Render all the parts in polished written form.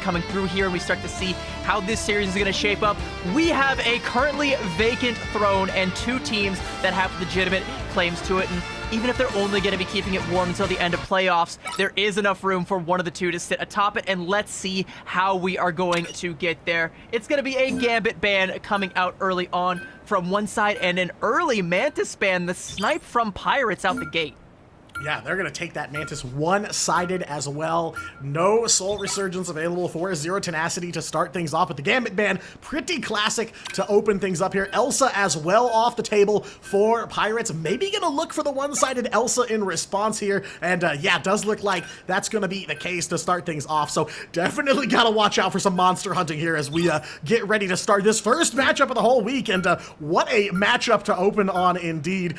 coming through here, and we start to see how this series is going to shape up. We have a currently vacant throne and two teams that have legitimate claims to it, and even if they're only going to be keeping it warm until the end of playoffs, there is enough room for one of the two to sit atop it, and let's see how we are going to get there. It's going to be a Gambit ban coming out early on from one side, and an early Mantis ban, the snipe from Pirates out the gate. Yeah, they're going to take that Mantis one-sided as well. No Soul Resurgence available for Zero Tenacity to start things off, but the Gambit ban, pretty classic to open things up here. Elsa as well off the table for Pirates. Maybe going to look for the one-sided Elsa in response here, and yeah, does look like that's going to be the case to start things off, so definitely got to watch out for some monster hunting here as we get ready to start this first matchup of the whole week, and what a matchup to open on indeed.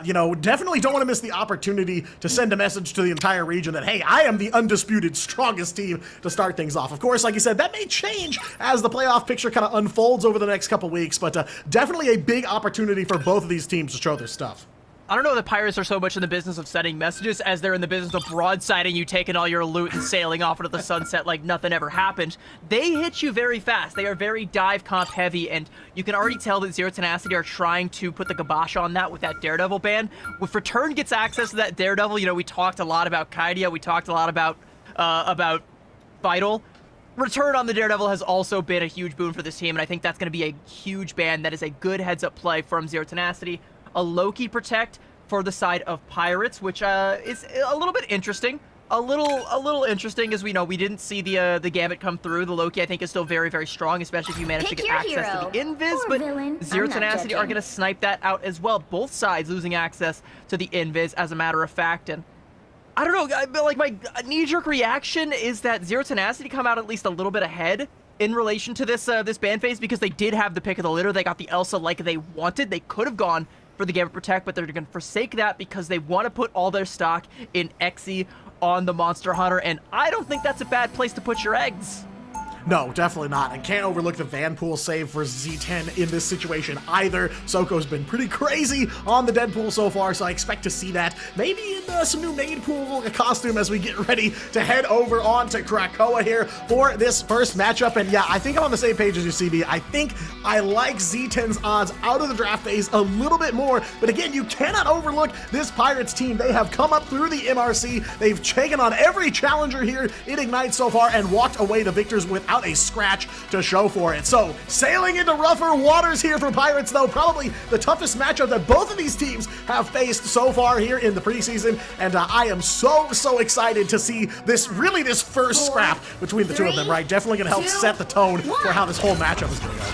You know, definitely don't want to miss the opportunity to send a message to the entire region that, hey, I am the undisputed strongest team to start things off. Of course, like you said, that may change as the playoff picture kind of unfolds over the next couple weeks, but definitely a big opportunity for both of these teams to show their stuff. I don't know if the Pirates are so much in the business of sending messages as they're in the business of broadsiding you, taking all your loot and sailing off into the sunset like nothing ever happened. They hit you very fast. They are very dive comp heavy, and you can already tell that Zero Tenacity are trying to put the kibosh on that with that Daredevil ban. If Return gets access to that Daredevil, you know, we talked a lot about Kaidia, we talked a lot about Vital. Return on the Daredevil has also been a huge boon for this team, and I think that's going to be a huge ban. That is a good heads-up play from Zero Tenacity. A Loki Protect for the side of Pirates, which is a little bit interesting. A little interesting, as we know we didn't see the Gambit come through. The Loki, I think, is still very, very strong, especially if you manage to get access to the Invis, but Zero Tenacity are going to snipe that out as well. Both sides losing access to the Invis, as a matter of fact, and I don't know, but like my knee-jerk reaction is that Zero Tenacity come out at least a little bit ahead in relation to this this ban phase, because they did have the pick of the litter. They got the Elsa like they wanted. They could have gone for the Gambit Protect, but they're going to forsake that because they want to put all their stock in Xe on the Monster Hunter, and I don't think that's a bad place to put your eggs. No, definitely not. And can't overlook the Vanpool save for Z10 in this situation either. Soko's been pretty crazy on the Deadpool so far, so I expect to see that maybe in some new maid pool costume as we get ready to head over on to Krakoa here for this first matchup. And yeah, I think I'm on the same page as you, CB. I think I like Z10's odds out of the draft phase a little bit more, but again, you cannot overlook this Pirates team. They have come up through the MRC. They've taken on every challenger here in Ignite so far and walked away the victors without a scratch to show for it. So sailing into rougher waters here for Pirates, though, probably the toughest matchup that both of these teams have faced so far here in the preseason, and I am so excited to see this first scrap between the two of them, right? Definitely gonna help set the tone for how this whole matchup is gonna go.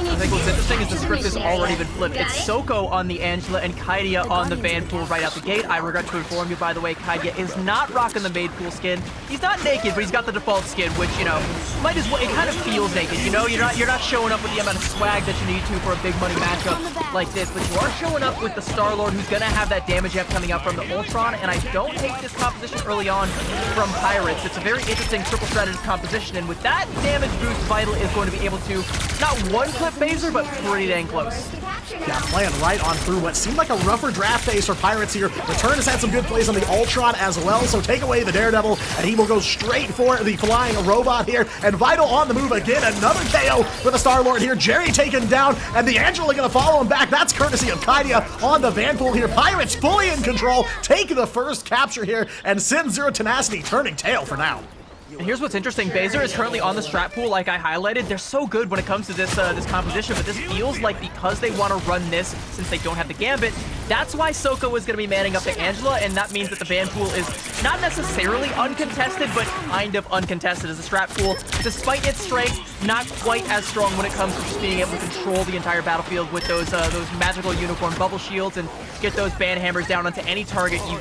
I think what's interesting is the script has already been flipped. It's Soko on the Angela and Kaidia on the Vanpool right out the gate. I regret to inform you, by the way, Kaidia is not rocking the maid pool skin. He's not naked, but he's got the default skin, which, you know, might as well, it kind of feels naked, you know? You're not showing up with the amount of swag that you need to for a big money matchup like this, but you are showing up with the Star-Lord, who's gonna have that damage amp coming up from the Ultron, and I don't hate this composition early on from Pirates. It's a very interesting triple strategist composition, and with that damage boost, Vital is going to be able to not one-clip Phaser, but pretty dang close. Yeah, playing right on through what seemed like a rougher draft phase for Pirates here. Return has had some good plays on the Ultron as well, so take away the Daredevil, and he will go straight for the flying robot here, and Vital on the move again. Another KO for the Star-Lord here. Jerry taken down, and the Angela gonna follow him back. That's courtesy of Kaidia on the Vanpool here. Pirates fully in control, take the first capture here, and send Zero Tenacity turning tail for now. And here's what's interesting, Phaser is currently on the strat pool like I highlighted. They're so good when it comes to this this composition, but this feels like because they want to run this since they don't have the Gambit, that's why Soko is going to be manning up the Angela, and that means that the Vanpool is not necessarily uncontested, but kind of uncontested as a strat pool. Despite its strength, not quite as strong when it comes to just being able to control the entire battlefield with those magical unicorn bubble shields and get those ban hammers down onto any target you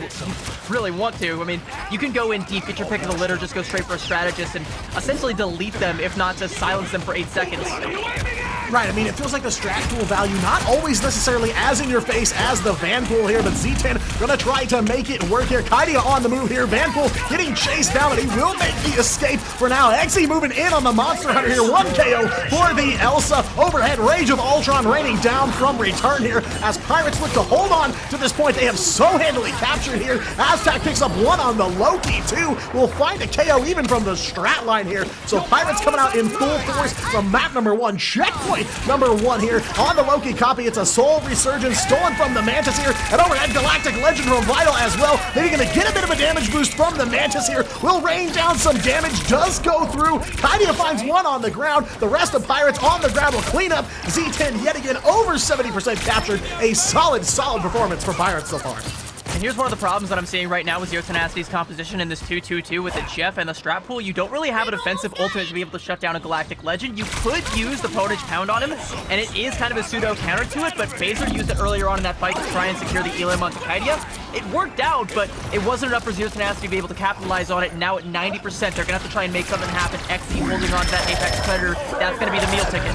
really want to. I mean, you can go in deep, get your pick of the litter, just go straight for a strategist and essentially delete them, if not just silence them for 8 seconds. Right, I mean, it feels like the strat pool value not always necessarily as in your face as the Vanpool here, but Z10 gonna try to make it work here. Kaidia on the move here. Vanpool getting chased down, but he will make the escape for now. Exy moving in on the Monster Hunter here. 1 KO for the Elsa. Overhead Rage of Ultron raining down from return here as Pirates look to hold on to this point. They have so handily captured here. Aztec picks up 1 on the Loki, 2 will find a KO even from the strat line here. So Pirates coming out in full force from map number 1. Checkpoint number 1 here on the Loki copy. It's a Soul Resurgence stolen from the Mantis here, and overhead Galactic Legend from Vital as well. Maybe gonna get a bit of a damage boost from the Mantis here. Will rain down some damage, does go through. Kaidia finds 1 on the ground. The rest of Pirates on the ground will clean up. Z10 yet again over 70% captured. A solid performance for Pirates so far. And here's one of the problems that I'm seeing right now with Zero Tenacity's composition in this 2-2-2 with the Jeff and the strat pool. You don't really have a defensive ultimate to be able to shut down a Galactic Legend. You could use the Potage Pound on him, and it is kind of a pseudo counter to it, but Phaser used it earlier on in that fight to try and secure the Elim onto Kaidia. It worked out, but it wasn't enough for Zero Tenacity to be able to capitalize on it, and now at 90%, they're going to have to try and make something happen. XE holding on to that Apex Predator, that's going to be the meal ticket.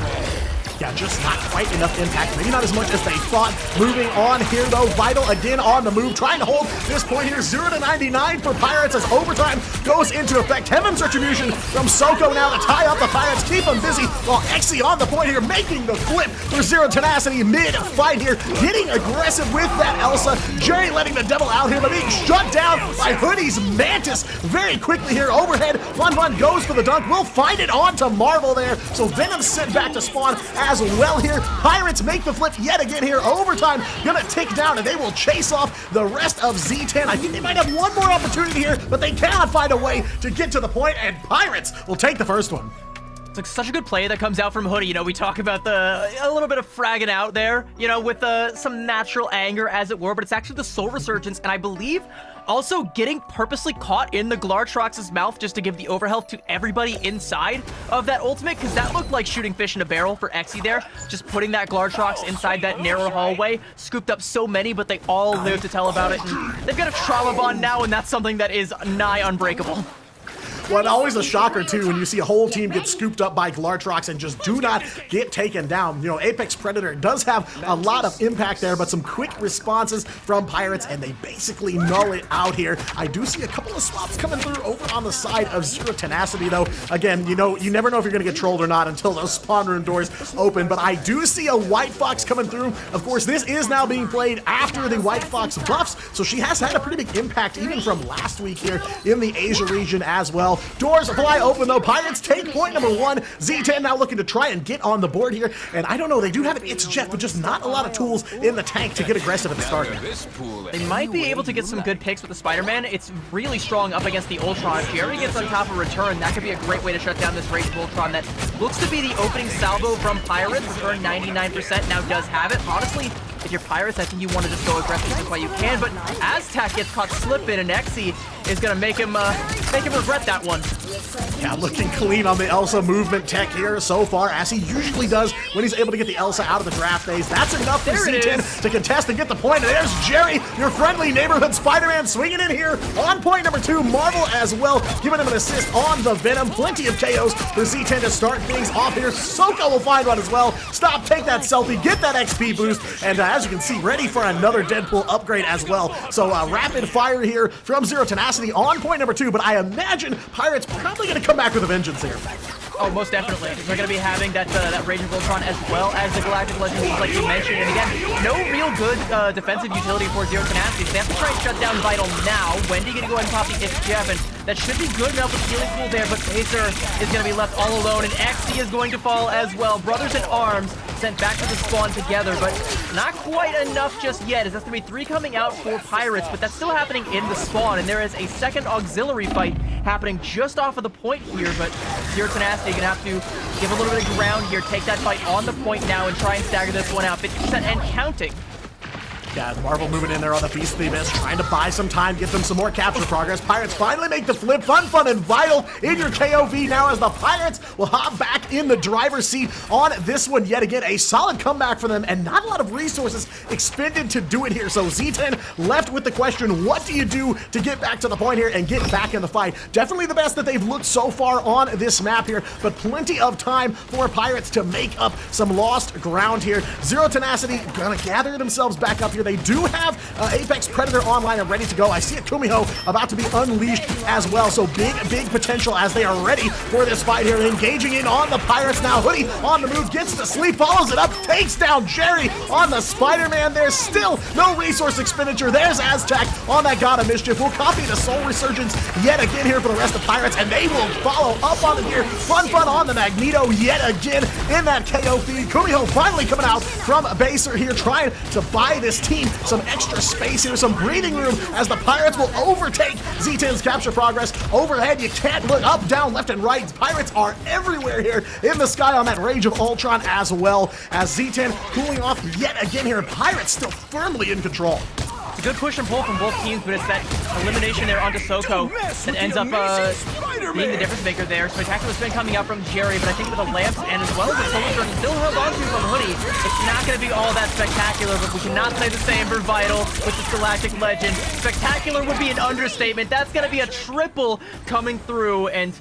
Yeah, just not quite enough impact. Maybe not as much as they thought. Moving on here, though. Vital again on the move, trying to hold this point here. 0-99 for Pirates as overtime goes into effect. Heaven's Retribution from Soko now to tie up the Pirates, keep them busy, while Exy on the point here, making the flip for Zero Tenacity mid-fight here, getting aggressive with that Elsa. Jerry letting the devil out here, but being shut down by Hoodie's Mantis very quickly here. Overhead, Fun goes for the dunk. We'll find it onto Marvel there, so Venom sent back to spawn as well here. Pirates make the flip yet again here. Overtime gonna tick down, and they will chase off the rest of Z10. I think they might have one more opportunity here, but they cannot find a way to get to the point, and Pirates will take the first one. It's like such a good play that comes out from Hoodie. You know, we talk about a little bit of fragging out there, you know, with some natural anger, as it were, but it's actually the Soul Resurgence, and I believe also getting purposely caught in the Glartrox's mouth just to give the overhealth to everybody inside of that ultimate, because that looked like shooting fish in a barrel for Exy there. Just putting that Glartrox inside that narrow hallway, scooped up so many, but they all live to tell about it. And they've got a trauma bond now, and that's something that is nigh unbreakable. Well, and always a shocker, too, when you see a whole team get scooped up by Glartrox and just do not get taken down. You know, Apex Predator does have a lot of impact there, but some quick responses from Pirates, and they basically null it out here. I do see a couple of swaps coming through over on the side of Zero Tenacity, though. Again, you know, you never know if you're going to get trolled or not until those spawn room doors open, but I do see a White Fox coming through. Of course, this is now being played after the White Fox buffs, so she has had a pretty big impact even from last week here in the Asia region as well. Doors fly open, though. Pirates take point number 1. Z10 now looking to try and get on the board here. And I don't know, they do have an It's Jeff, but just not a lot of tools in the tank to get aggressive at the start. They might be able to get some good picks with the Spider-Man. It's really strong up against the Ultron. If Jerry gets on top of return, that could be a great way to shut down this Rage of Ultron that looks to be the opening salvo from Pirates. Return 99%, now does have it. Honestly, if you're Pirates, I think you want to just go aggressive just while you can, but Aztec gets caught slipping, and Exy is going to make him regret that one. Yeah, looking clean on the Elsa movement tech here so far, as he usually does when he's able to get the Elsa out of the draft phase. That's enough for Z10 to contest and get the point. And there's Jerry, your friendly neighborhood Spider-Man, swinging in here on point number 2. Marvel as well, giving him an assist on the Venom. Plenty of KOs for Z10 to start things off here. Soko will find one as well. Stop, take that selfie, get that XP boost, and as you can see, ready for another Deadpool upgrade as well. So rapid fire here from Zero Tenacity on point number 2, but I imagine Pirates probably going to come back with a vengeance here. Oh, most definitely. They're going to be having that Rage of Ultron as well as the Galactic Legend, like you mentioned. And again, no real good defensive utility for Zero Tenacity. So they have to try and shut down Vital now. Wendy going to go ahead and pop the It's Jeff, and that should be good enough with healing pool there, but Pacer is going to be left all alone, and XC is going to fall as well. Brothers in Arms sent back to the spawn together, but not quite enough just yet, as that's going to be 3 coming out for Pirates, but that's still happening in the spawn, and there is a second auxiliary fight happening just off of the point here, but Zero Tenacity going to have to give a little bit of ground here, take that fight on the point now, and try and stagger this one out. 50% and counting. Yeah, the Marvel moving in there on the Beast of the Abyss, trying to buy some time, get them some more capture progress. Pirates finally make the flip. Fun, and Vital in your KOV now as the Pirates will hop back in the driver's seat on this one yet again. A solid comeback for them, and not a lot of resources expended to do it here. So Z10 left with the question, what do you do to get back to the point here and get back in the fight? Definitely the best that they've looked so far on this map here, but plenty of time for Pirates to make up some lost ground here. Zero Tenacity gonna gather themselves back up here. They do have Apex Predator online and ready to go. I see a Kumiho about to be unleashed as well, so big potential as they are ready for this fight here. Engaging in on the Pirates now. Hoodie on the move, gets to sleep, follows it up, takes down Jerry on the Spider-Man. There's still no resource expenditure. There's Aztec on that God of Mischief. We'll copy the Soul Resurgence yet again here for the rest of Pirates, and they will follow up on it here. Fun on the Magneto yet again in that KO feed. Kumiho finally coming out from Baser here, trying to buy this team some extra space here, some breathing room as the Pirates will overtake Z10's capture progress. Overhead, you can't look up, down, left, and right. Pirates are everywhere here in the sky on that Rage of Ultron, as well as Z10 cooling off yet again here. Pirates still firmly in control. It's a good push and pull from both teams, but it's that elimination there onto Soko that ends up being the difference maker there. Spectacular spin coming out from Jerry, but I think with the lamps and as well as the Soul Resurgence still held on to from Hoodie, it's not going to be all that spectacular, but we cannot say the same for Vital with this Galactic Legend. Spectacular would be an understatement. That's going to be a triple coming through, and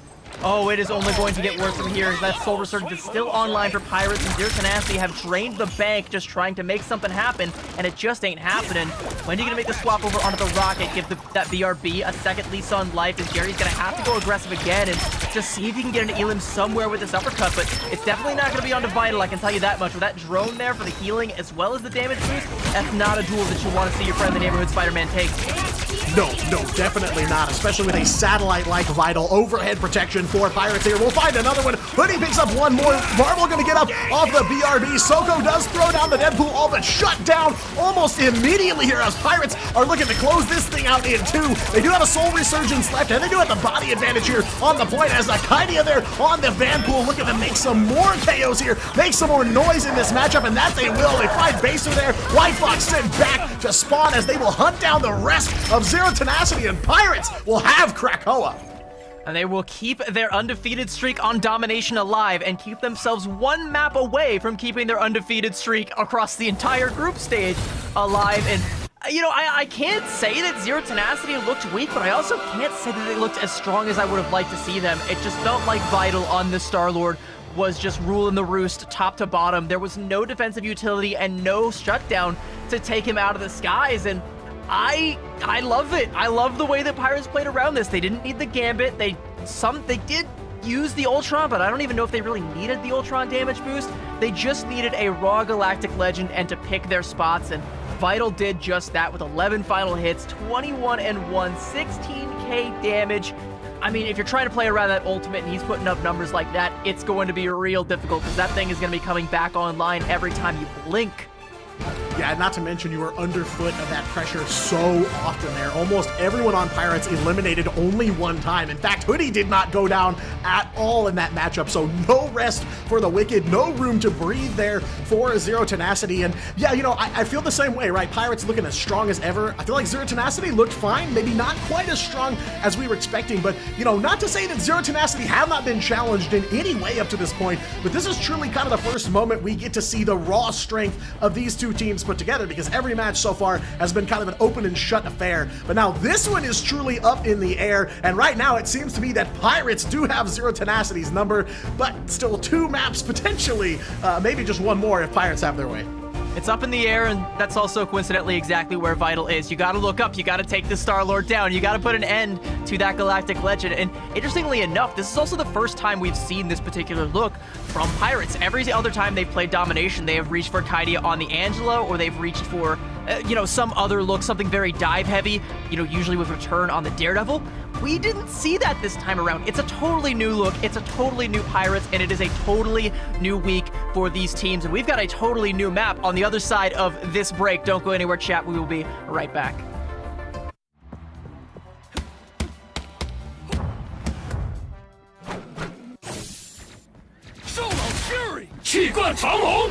oh, it is only going to get worse from here. That Soul Resurgence is still online for Pirates, and Zero Tenacity have drained the bank just trying to make something happen, and it just ain't happening. When are you going to make the swap over onto the Rocket, give that BRB a second lease on life, and Jerry's going to have to go aggressive again and just see if he can get an Elim somewhere with this uppercut, but it's definitely not going to be onto Vital, I can tell you that much. With that drone there for the healing as well as the damage boost, that's not a duel that you want to see your friendly neighborhood Spider-Man take. No, definitely not, especially with a satellite like Vital. Overhead protection for Pirates here. We'll find another one. Hoodie picks up one more. Marvel gonna get up off the BRB. Soko does throw down the Deadpool, all but shut down almost immediately here as Pirates are looking to close this thing out in two. They do have a Soul Resurgence left, and they do have the body advantage here on the point as Akidia there on the Vanpool looking to make some more KOs here, make some more noise in this matchup, and that they will. They find Baser there. White Fox sent back to spawn as they will hunt down the rest of Zero Tenacity, and Pirates will have Krakoa. And they will keep their undefeated streak on domination alive and keep themselves one map away from keeping their undefeated streak across the entire group stage alive. And you know, I can't say that Zero Tenacity looked weak, but I also can't say that they looked as strong as I would have liked to see them. It just felt like Vital on the Star-Lord was just ruling the roost top to bottom. There was no defensive utility and no shutdown to take him out of the skies, and I love it. I love the way that Pirates played around this. They didn't need the Gambit. They did use the Ultron, but I don't even know if they really needed the Ultron damage boost. They just needed a raw Galactic Legend and to pick their spots, and Vital did just that with 11 final hits, 21 and 1, 16k damage. I mean, if you're trying to play around that ultimate and he's putting up numbers like that, it's going to be real difficult because that thing is going to be coming back online every time you blink. Yeah, not to mention you were underfoot of that pressure so often there. Almost everyone on Pirates eliminated only one time. In fact, Hoodie did not go down at all in that matchup, so no rest for the Wicked, no room to breathe there for Zero Tenacity. And yeah, you know, I feel the same way, right? Pirates looking as strong as ever. I feel like Zero Tenacity looked fine, maybe not quite as strong as we were expecting, but you know, not to say that Zero Tenacity have not been challenged in any way up to this point, but this is truly kind of the first moment we get to see the raw strength of these two teams put together, because every match so far has been kind of an open and shut affair. But now this one is truly up in the air, and right now it seems to be that Pirates do have Zero Tenacity's number, but still two maps potentially, maybe just one more if Pirates have their way. It's up in the air, and that's also coincidentally exactly where Vital is. You gotta look up, you gotta take the Star-Lord down, you gotta put an end to that Galactic Legend. And interestingly enough, this is also the first time we've seen this particular look from Pirates. Every other time they've played Domination, they have reached for Kaidia on the Angela, or they've reached for, you know, some other look, something very dive-heavy, you know, usually with Return on the Daredevil. We didn't see that this time around. It's a totally new look, it's a totally new Pirates, and it is a totally new week for these teams. And we've got a totally new map on the other side of this break. Don't go anywhere, chat. We will be right back. Solo Fury! 气贯长龙！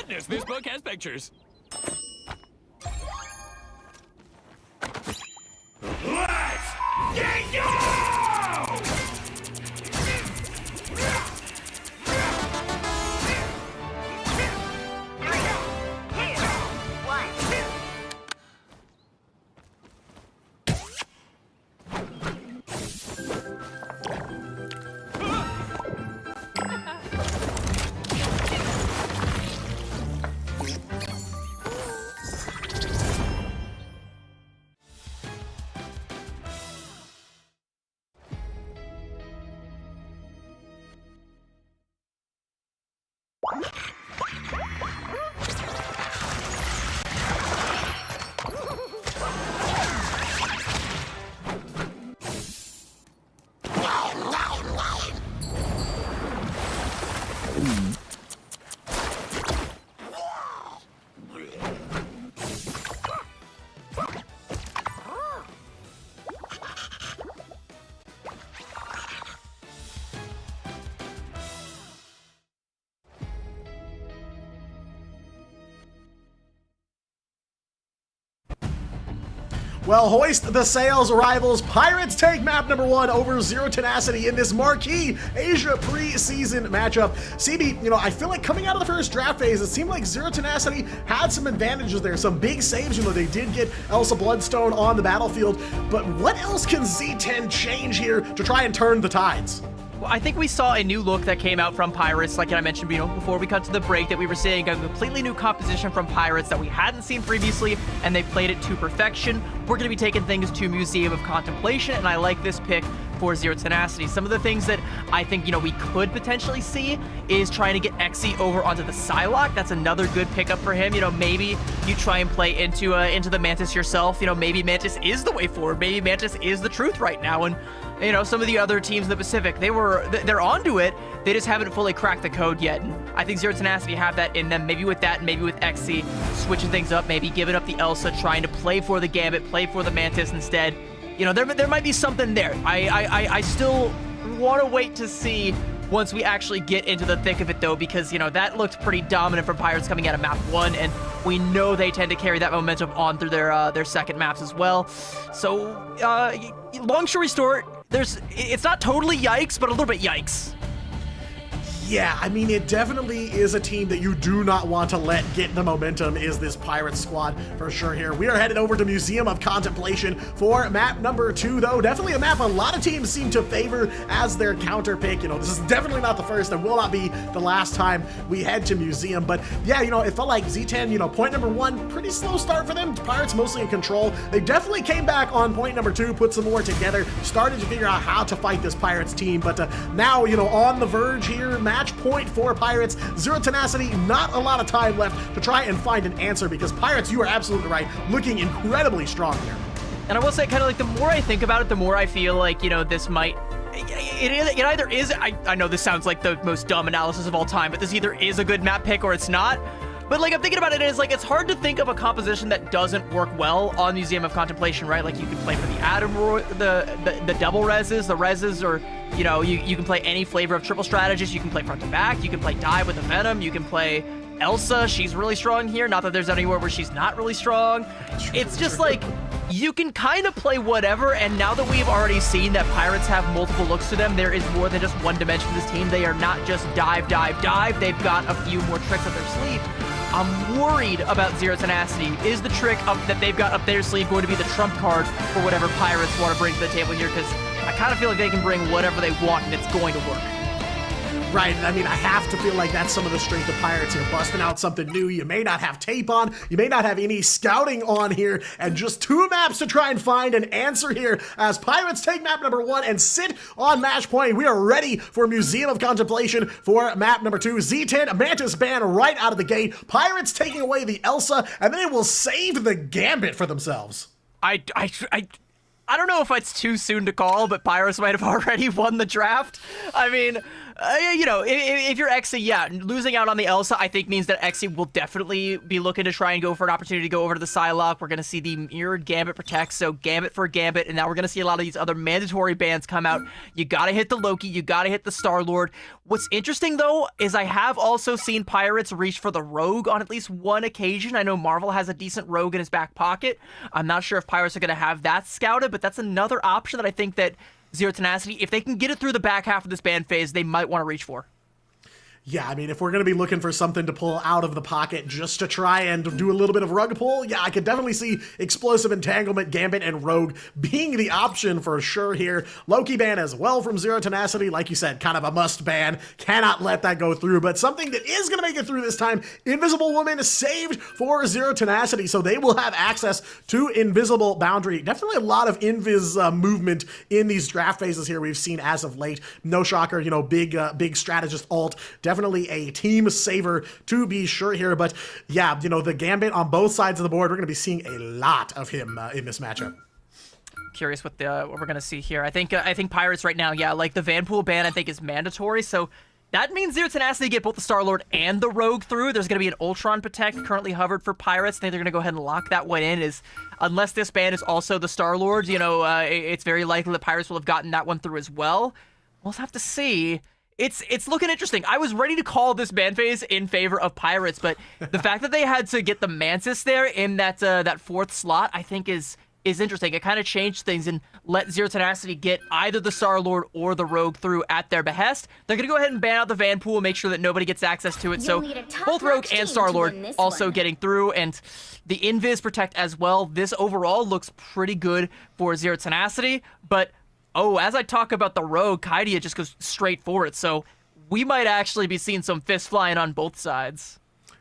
goodness, this book has pictures. Let's get go! Well, hoist the sails, rivals. Pirates take map number 1 over Zero Tenacity in this marquee Asia preseason matchup. CB, I feel like coming out of the first draft phase, it seemed like Zero Tenacity had some advantages there, some big saves. They did get Elsa Bloodstone on the battlefield, but what else can Z10 change here to try and turn the tides? Well, I think we saw a new look that came out from Pirates, like I mentioned, before we cut to the break, that we were seeing a completely new composition from Pirates that we hadn't seen previously, and they played it to perfection. We're going to be taking things to Museum of Contemplation, and I like this pick for Zero Tenacity. Some of the things that I think, we could potentially see is trying to get Xe over onto the Psylocke. That's another good pickup for him. Maybe you try and play into the Mantis yourself. Maybe Mantis is the way forward. Maybe Mantis is the truth right now, and some of the other teams in the Pacific, they're onto it. They just haven't fully cracked the code yet. And I think Zero Tenacity have that in them. Maybe with that, and maybe with Xe, switching things up, maybe giving up the Elsa, trying to play for the Gambit, play for the Mantis instead. There might be something there. I still want to wait to see once we actually get into the thick of it, though, because, that looked pretty dominant for Pirates coming out of map 1, and we know they tend to carry that momentum on through their second maps as well. So, long story short, it's not totally yikes, but a little bit yikes. Yeah, it definitely is a team that you do not want to let get the momentum, is this Pirates squad for sure here. We are headed over to Museum of Contemplation for map number 2, though. Definitely a map a lot of teams seem to favor as their counter pick. This is definitely not the first and will not be the last time we head to Museum. But yeah, it felt like Z10, point number 1, pretty slow start for them. Pirates mostly in control. They definitely came back on point number 2, put some more together, started to figure out how to fight this Pirates team. But now, on the verge here, match point for Pirates. Zero Tenacity, not a lot of time left to try and find an answer, because Pirates, you are absolutely right, looking incredibly strong here. And I will say, kind of like, the more I think about it, the more I feel like, this might... It either is... I know this sounds like the most dumb analysis of all time, but this either is a good map pick or it's not. But, I'm thinking about it, it's hard to think of a composition that doesn't work well on Museum of Contemplation, right? You can play for the Atom, the double reses, the reses, or, you can play any flavor of triple strategist. You can play front to back. You can play dive with the Venom. You can play Elsa. She's really strong here. Not that there's anywhere where she's not really strong. It's just you can kind of play whatever, and now that we've already seen that Pirates have multiple looks to them, there is more than just one dimension to this team. They are not just dive, dive, dive. They've got a few more tricks up their sleeve. I'm worried about Zero Tenacity. Is the trick that they've got up their sleeve going to be the trump card for whatever Pirates want to bring to the table here? Because I kind of feel like they can bring whatever they want, and it's going to work. Right, I have to feel like that's some of the strength of Pirates here, busting out something new. You may not have tape on, you may not have any scouting on here, and just 2 maps to try and find an answer here as Pirates take map number 1 and sit on match point. We are ready for Museum of Contemplation for map number 2. Z10, Mantis ban right out of the gate. Pirates taking away the Elsa, and then it will save the Gambit for themselves. I don't know if it's too soon to call, but Pirates might have already won the draft. You know, if you're Xe, yeah, losing out on the Elsa, I think means that Xe will definitely be looking to try and go for an opportunity to go over to the Psylocke. We're going to see the mirrored Gambit protect, so Gambit for Gambit, and now we're going to see a lot of these other mandatory bans come out. You got to hit the Loki, you got to hit the Star-Lord. What's interesting, though, is I have also seen Pirates reach for the Rogue on at least one occasion. I know Marvel has a decent Rogue in his back pocket. I'm not sure if Pirates are going to have that scouted, but that's another option that I think that Zero Tenacity, if they can get it through the back half of this ban phase, they might want to reach for. Yeah, I mean, if we're going to be looking for something to pull out of the pocket just to try and do a little bit of rug pull, yeah, I could definitely see Explosive Entanglement, Gambit, and Rogue being the option for sure here. Loki ban as well from Zero Tenacity, like you said, kind of a must ban. Cannot let that go through, but something that is going to make it through this time, Invisible Woman is saved for Zero Tenacity, so they will have access to Invisible Boundary. Definitely a lot of Invis movement in these draft phases here we've seen as of late. No shocker, you know, big strategist ult. Definitely a team saver to be sure here, but yeah, you know, the Gambit on both sides of the board, we're going to be seeing a lot of him in this matchup. Curious what we're going to see here. I think Pirates right now, yeah, like the Vanpool ban I think is mandatory, so that means Zero Tenacity get both the Star-Lord and the Rogue through. There's going to be an Ultron Protect currently hovered for Pirates. I think they're going to go ahead and lock that one in, is unless this ban is also the Star-Lord, you know, it's very likely that Pirates will have gotten that one through as well. We'll have to see. It's looking interesting. I was ready to call this ban phase in favor of Pirates, but the fact that they had to get the Mantis there in that fourth slot, I think is interesting. It kind of changed things and let Zero Tenacity get either the Star-Lord or the Rogue through at their behest. They're going to go ahead and ban out the Vanpool, make sure that nobody gets access to it. So both Rogue and Star-Lord also getting through, and the Invis protect as well. This overall looks pretty good for Zero Tenacity, but oh, as I talk about the Rogue, Kaidia just goes straight for it, so we might actually be seeing some fists flying on both sides.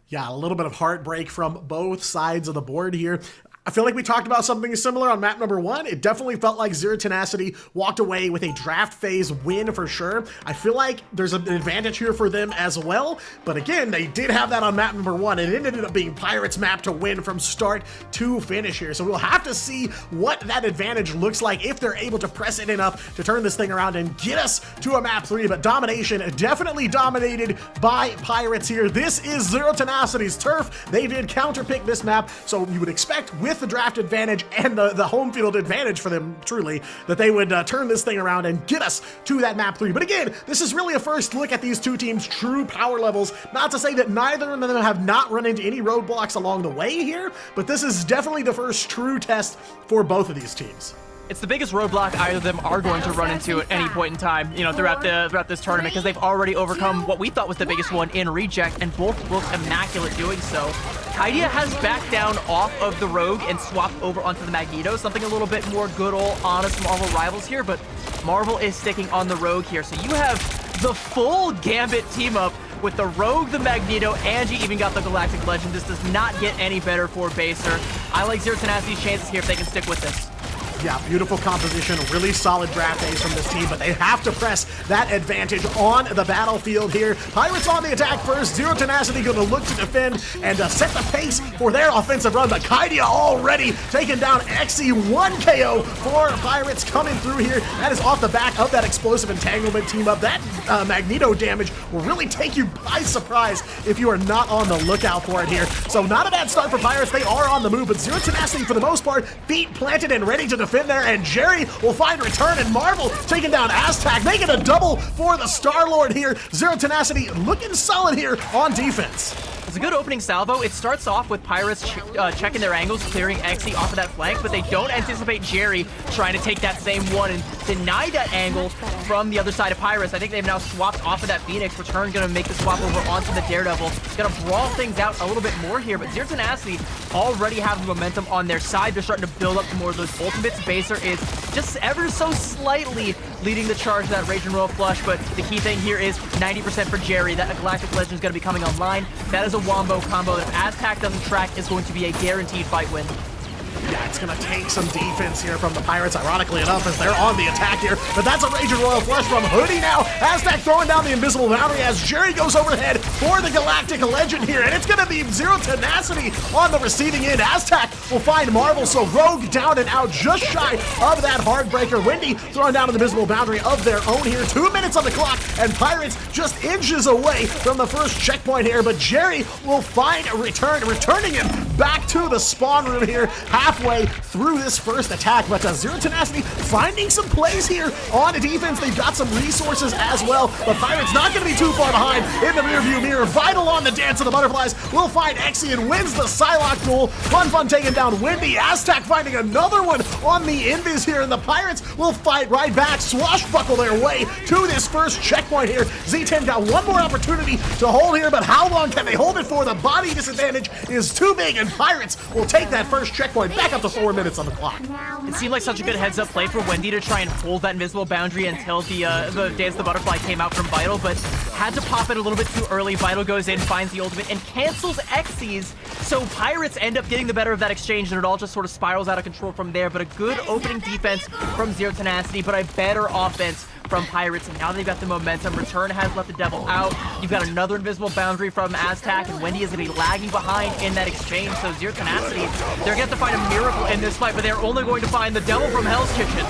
Yeah, a little bit of heartbreak from both sides of the board here. I feel like we talked about something similar on map number 1. It definitely felt like Zero Tenacity walked away with a draft phase win for sure. I feel like there's an advantage here for them as well, but again, they did have that on map number 1, and it ended up being Pirates' map to win from start to finish here. So we'll have to see what that advantage looks like if they're able to press it enough to turn this thing around and get us to a map 3, but domination definitely dominated by Pirates here. This is Zero Tenacity's turf. They did counterpick this map, so you would expect with the draft advantage and the home field advantage for them, truly, that they would turn this thing around and get us to that map 3. But again, this is really a first look at these two teams' true power levels. Not to say that neither of them have not run into any roadblocks along the way here, but this is definitely the first true test for both of these teams. It's the biggest roadblock either of them are going to run into at any point in time, you know, throughout this tournament, because they've already overcome what we thought was the biggest one in Reject, and both look immaculate doing so. Kaidia has backed down off of the Rogue and swapped over onto the Magneto, something a little bit more good old honest Marvel rivals here, but Marvel is sticking on the Rogue here, so you have the full Gambit team up with the Rogue, the Magneto, and you even got the Galactic Legend. This does not get any better for Baser. I like Zero Tenacity's chances here if they can stick with this. Yeah, beautiful composition, really solid draft days from this team, but they have to press that advantage on the battlefield here. Pirates on the attack first. Zero Tenacity going to look to defend and set the pace for their offensive run, but Kaidia already taking down Xe. 1 KO for Pirates coming through here. That is off the back of that Explosive Entanglement team up. That Magneto damage will really take you by surprise if you are not on the lookout for it here. So not a bad start for Pirates. They are on the move, but Zero Tenacity, for the most part, feet planted and ready to defend there, and Jerry will find return, and Marvel taking down Aztec, making a double for the Star-Lord here. Zero Tenacity looking solid here on defense. It's a good opening salvo. It starts off with Pirates checking their angles, clearing Xe off of that flank, but they don't anticipate Jerry trying to take that same one and deny that angle from the other side of Pirates. I think they've now swapped off of that Phoenix. Return going to make the swap over onto the Daredevil. Going to brawl things out a little bit more here, but Zero Tenacity already have the momentum on their side. They're starting to build up to more of those ultimates. Baser is just ever so slightly leading the charge to that Rage and Roll flush, but the key thing here is 90% for Jerry. That Galactic Legend is going to be coming online. That is a wombo combo that if Aztec doesn't track is going to be a guaranteed fight win. Yeah, it's gonna take some defense here from the Pirates, ironically enough, as they're on the attack here. But that's a Raging Royal Flush from Hoodie now. Aztec throwing down the invisible boundary as Jerry goes overhead for the Galactic Legend here. And it's gonna be Zero Tenacity on the receiving end. Aztec will find Marvel, so Rogue down and out just shy of that Heartbreaker. Wendy throwing down an invisible boundary of their own here. 2 minutes on the clock, and Pirates just inches away from the first checkpoint here. But Jerry will find a returning him back to the spawn room here, halfway through this first attack. But Zero Tenacity finding some plays here on defense. They've got some resources as well, but Pirates not going to be too far behind in the rearview mirror. Vital on the Dance of the Butterflies will find Exy and wins the Psylocke duel. Fun taking down Wendy. Aztec finding another one on the Invis here, and the Pirates will fight right back, swashbuckle their way to this first checkpoint here. Z10 got one more opportunity to hold here, but how long can they hold it for? The body disadvantage is too big, and Pirates will take that first checkpoint back up to 4 minutes on the clock. It seemed like such a good heads-up play for Wendy to try and hold that invisible boundary until the Dance of the Butterfly came out from Vital, but had to pop it a little bit too early. Vital goes in, finds the ultimate, and cancels Xyz, so Pirates end up getting the better of that exchange, and it all just sort of spirals out of control from there. But a good opening defense from Zero Tenacity, but a better offense from Pirates, and now they've got the momentum. Return has let the devil out. You've got another invisible boundary from Aztec, and Wendy is going to be lagging behind in that exchange, so Zero Tenacity, they're going to have to find a miracle in this fight, but they're only going to find the devil from Hell's Kitchen.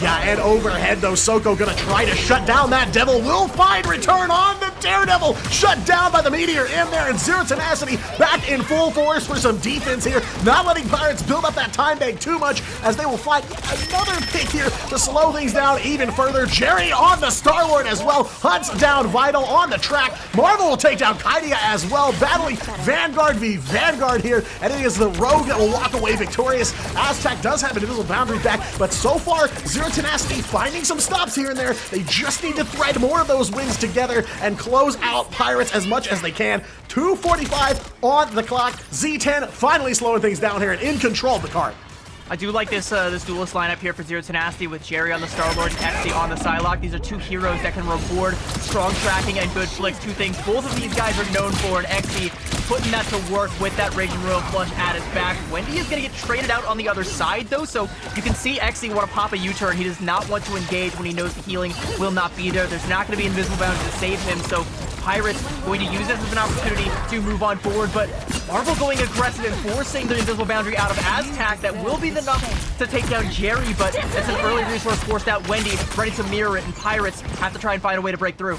Yeah, and overhead, though, Soko gonna try to shut down that devil. Will find Return on the Daredevil. Shut down by the Meteor in there, and Zero Tenacity back in full force for some defense here. Not letting Pirates build up that time bank too much, as they will find another pick here to slow things down even further. Jerry on the Star-Lord as well. Hunts down Vital on the track. Marvel will take down Kaidia as well, battling Vanguard v Vanguard here, and it is the Rogue that will walk away victorious. Aztec does have an invisible boundary back, but so far, Zero Tenacity finding some stops here and there. They just need to thread more of those wins together and close out Pirates as much as they can. 2:45 on the clock. Z10 finally slowing things down here and in control of the card. I do like this this duelist lineup here for Zero Tenacity with Jerry on the Star-Lord and Exy on the Psylocke. These are two heroes that can reward strong tracking and good flicks. Two things both of these guys are known for, and Exy putting that to work with that Raging Royal Flush at his back. Wendy is going to get traded out on the other side, though, so you can see Exy want to pop a U-turn. He does not want to engage when he knows the healing will not be there. There's not going to be invisible boundary to save him, so Pirates going to use this as an opportunity to move on forward, but Marvel going aggressive and forcing the invisible boundary out of Aztec. That will be enough to take down Jerry, but it's an early resource forced out. Wendy ready to mirror it, and Pirates have to try and find a way to break through.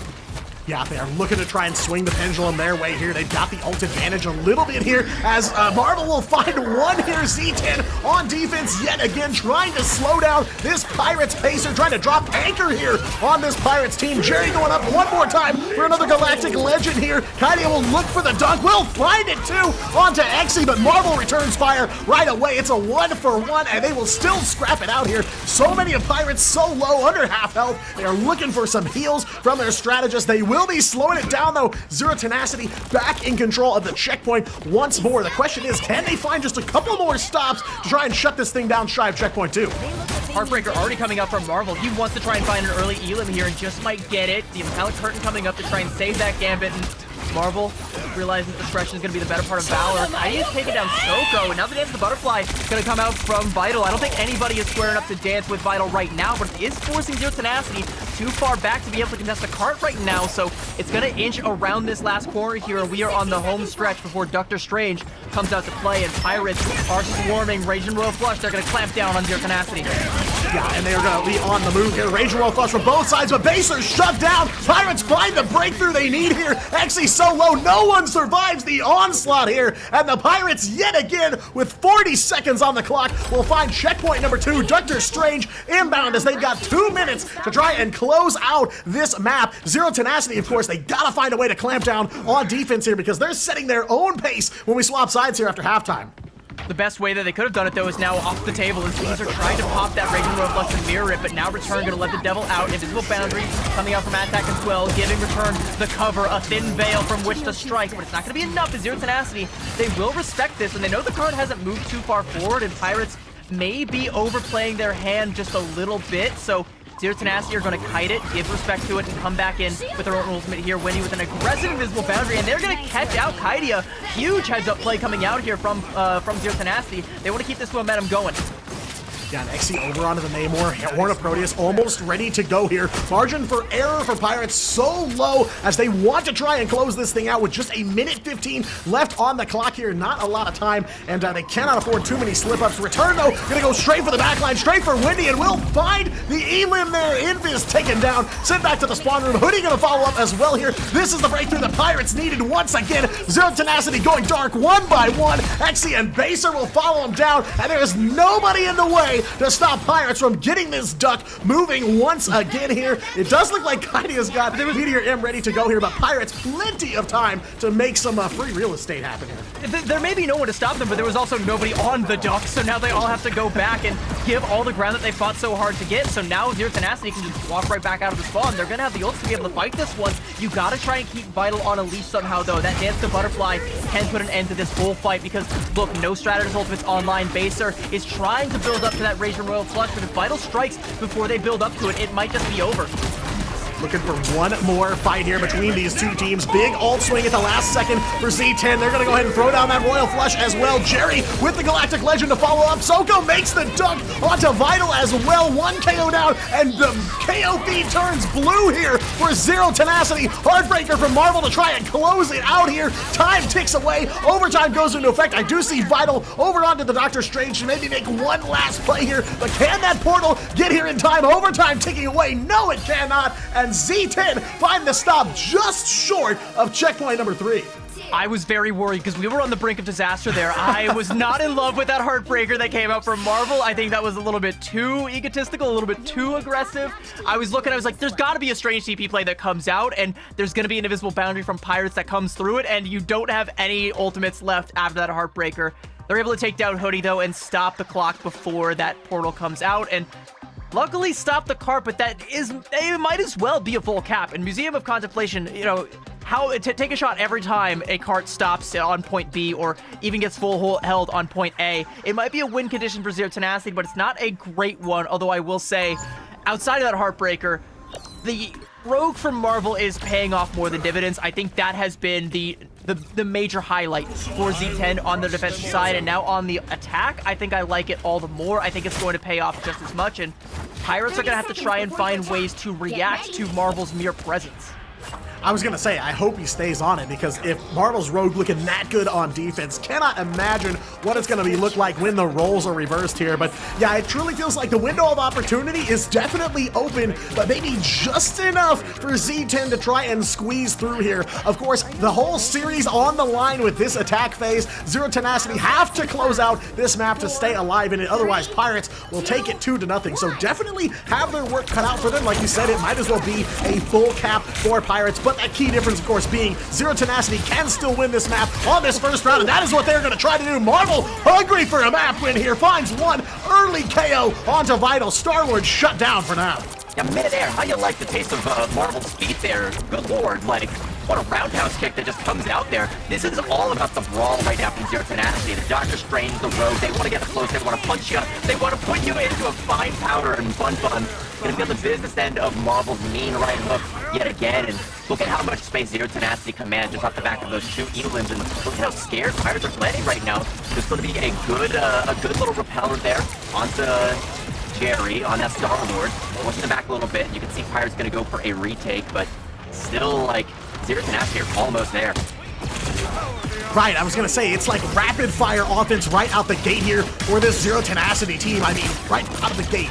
Yeah, they are looking to try and swing the pendulum their way here. They've got the ult advantage a little bit here, as Marvel will find one here. Z10 on defense yet again, trying to slow down this Pirates pacer, trying to drop anchor here on this Pirates team. Jerry going up one more time for another Galactic Legend here. Kaidia will look for the dunk, will find it too onto Exy, but Marvel returns fire right away. It's a 1-for-1, and they will still scrap it out here. So many of Pirates so low, under half health. They are looking for some heals from their strategist. They will be slowing it down, though. Zero Tenacity back in control of the checkpoint once more. The question is, can they find just a couple more stops to try and shut this thing down shy of checkpoint 2? Heartbreaker already coming up from Marvel. He wants to try and find an early Elim here and just might get it. The Metallic Curtain coming up to try and save that Gambit, and Marvel realizing discretion is going to be the better part of Valor. Kaidia's taking down Soko, and now the Dance of the Butterfly is going to come out from Vital. I don't think anybody is squaring up to dance with Vital right now, but it is forcing Zero Tenacity too far back to be able to contest the cart right now, so it's going to inch around this last corner here, and we are on the home stretch before Doctor Strange comes out to play, and Pirates are swarming. Raging Royal Flush, they're going to clamp down on Zero Tenacity. Yeah, and they are going to be on the move here. Raging Royal Flush from both sides, but Baser's shut down. Pirates find the breakthrough they need here. Actually so low, no one survives the onslaught here, and the Pirates yet again with 40 seconds on the clock will find checkpoint number 2. Doctor Strange inbound, as they've got 2 minutes to try and close out this map. Zero Tenacity, of course, they gotta find a way to clamp down on defense here, because they're setting their own pace when we swap sides here after halftime. The best way that they could have done it, though, is now off the table, and teams are trying to pop that Raging Royal Flush and mirror it, but now Return going to let the devil out. Invisible boundary coming out from Attack as well, giving Return the cover, a thin veil from which to strike, but it's not going to be enough. As Zero Tenacity, they will respect this, and they know the card hasn't moved too far forward, and Pirates may be overplaying their hand just a little bit, so Zero Tenacity are going to kite it, give respect to it, and come back in with their own ultimate here, Winnie with an aggressive invisible boundary, and they're going to catch out Kaidia. Huge heads-up play coming out here from Zero Tenacity. They want to keep this momentum going. Yeah, and XC over onto the Namor. Horn of Proteus almost ready to go here. Margin for error for Pirates so low as they want to try and close this thing out with just a minute 15 left on the clock here. Not a lot of time, and they cannot afford too many slip-ups. Return, though, gonna go straight for the backline, straight for Windy, and will find the Elim there. Invis taken down, sent back to the spawn room. Hoodie gonna follow up as well here. This is the breakthrough the Pirates needed once again. Zero Tenacity going dark one by one. XC and Baser will follow him down, and there is nobody in the way to stop Pirates from getting this duck moving once again here. It does look like Kaidia's got Meteor M ready to go here, but Pirates plenty of time to make some free real estate happen here. There may be no one to stop them, but there was also nobody on the duck, so now they all have to go back and give all the ground that they fought so hard to get. So now Zero Tenacity can just walk right back out of the spawn. They're gonna have the ults to be able to fight this one. You gotta try and keep Vital on a leash somehow, though. That Dance to Butterfly can put an end to this bullfight because, look, no Stratus ultimate's online. Baser is trying to build up to that Rage and Royal Flush, but if Vital strikes before they build up to it, it might just be over. Looking for one more fight here between these two teams. Big ult swing at the last second for Z10. They're going to go ahead and throw down that Royal Flush as well. Jerry with the Galactic Legend to follow up. Soko makes the dunk onto Vital as well. One KO down, and the KO feed turns blue here for Zero Tenacity. Heartbreaker from Marvel to try and close it out here. Time ticks away. Overtime goes into effect. I do see Vital over onto the Doctor Strange to maybe make one last play here, but can that portal get here in time? Overtime ticking away. No, it cannot. And Z10 find the stop just short of checkpoint number 3. I was very worried because we were on the brink of disaster there. I was not in love with that Heartbreaker that came out from Marvel. I think that was a little bit too egotistical, a little bit too aggressive. I was like, there's got to be a strange TP play that comes out, and there's going to be an invisible boundary from Pirates that comes through it, and you don't have any ultimates left after that Heartbreaker. They're able to take down Hoodie, though, and stop the clock before that portal comes out, and luckily stop the cart, but it might as well be a full cap. In Museum of Contemplation, you know, how to take a shot every time a cart stops on point B or even gets full held on point A. It might be a win condition for Zero Tenacity, but it's not a great one, although I will say, outside of that Heartbreaker, the Rogue from Marvel is paying off more than dividends. I think that has been the major highlight for Z10 on the defensive side, and now on the attack, I think I like it all the more. I think it's going to pay off just as much, and Pirates are going to have to try and find ways to react to Marvel's mere presence. I was gonna say, I hope he stays on it, because if Marvel's Rogue looking that good on defense, cannot imagine what it's gonna look like when the roles are reversed here. But yeah, it truly feels like the window of opportunity is definitely open, but maybe just enough for Z10 to try and squeeze through here. Of course, the whole series on the line with this attack phase. Zero Tenacity have to close out this map to stay alive in it, otherwise Pirates will take it 2-0. So definitely have their work cut out for them. Like you said, it might as well be a full cap for Pirates. But that key difference, of course, being Zero Tenacity can still win this map on this first round, and that is what they're going to try to do. Marvel, hungry for a map win here, finds one early KO onto Vital. Star-Lord shut down for now. Yeah, midair, how you like the taste of Marvel's speed there? Good lord, like, what a roundhouse kick that just comes out there. This is all about the brawl right now from Zero Tenacity. The Doctor Strange, the Rogue, they want to get close, they want to punch you, they want to put you into a fine powder and fun. Gonna feel the business end of Marvel's mean right hook yet again, and look at how much space Zero Tenacity commands just off the back of those two Elims, and look at how scared Pirates are playing right now. There's going to be a good little repeller there onto Jerry on that Star-Lord. Pushing it back a little bit. You can see Pirates going to go for a retake, but still, like, Zero Tenacity are almost there. Right, I was gonna say, it's like rapid fire offense right out the gate here for this Zero Tenacity team. I mean, right out of the gate.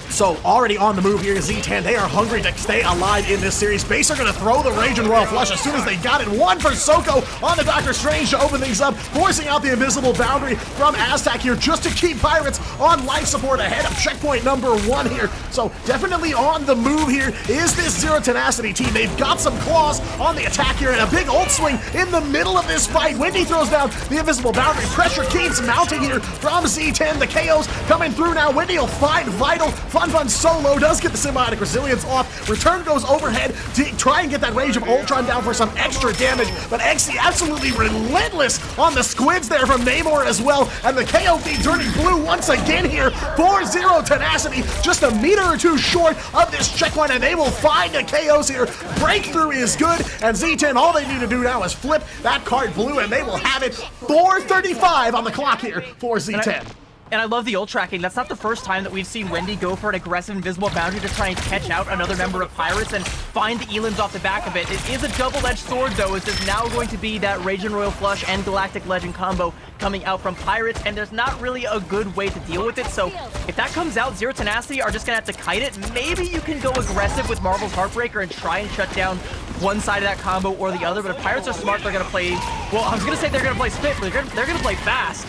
So already on the move here, Z10, they are hungry to stay alive in this series. Base are going to throw the Rage and Royal Flush as soon as they got it. One for Soko on the Doctor Strange to open things up, forcing out the invisible boundary from Aztec here just to keep Pirates on life support ahead of checkpoint number 1 here. So definitely on the move here is this Zero Tenacity team. They've got some claws on the attack here and a big ult swing in the middle of this fight. Windy throws down the invisible boundary. Pressure keeps mounting here from Z10. The KOs coming through now. Windy will find Vital. Fun Fun solo does get the symbiotic resilience off. Return goes overhead to try and get that Rage of Ultron down for some extra damage, but XC absolutely relentless on the squids there from Namor as well, and the KO feed turning blue once again here for Zero Tenacity, just a meter or two short of this checkpoint, and they will find the KOs here. Breakthrough is good, and Z10, all they need to do now is flip that card blue, and they will have it. 4:35 on the clock here for Z10. And I love the ult tracking. That's not the first time that we've seen Wendy go for an aggressive invisible boundary to try and catch out another member of Pirates and find the elims off the back of it. It is a double-edged sword, though, as there's now going to be that Raging Royal Flush and Galactic Legend combo coming out from Pirates, and there's not really a good way to deal with it. So if that comes out, Zero Tenacity are just going to have to kite it. Maybe you can go aggressive with Marvel's Heartbreaker and try and shut down one side of that combo or the other, but if Pirates are smart, they're going to play, well, I was going to say they're going to play spit, but they're going to play fast.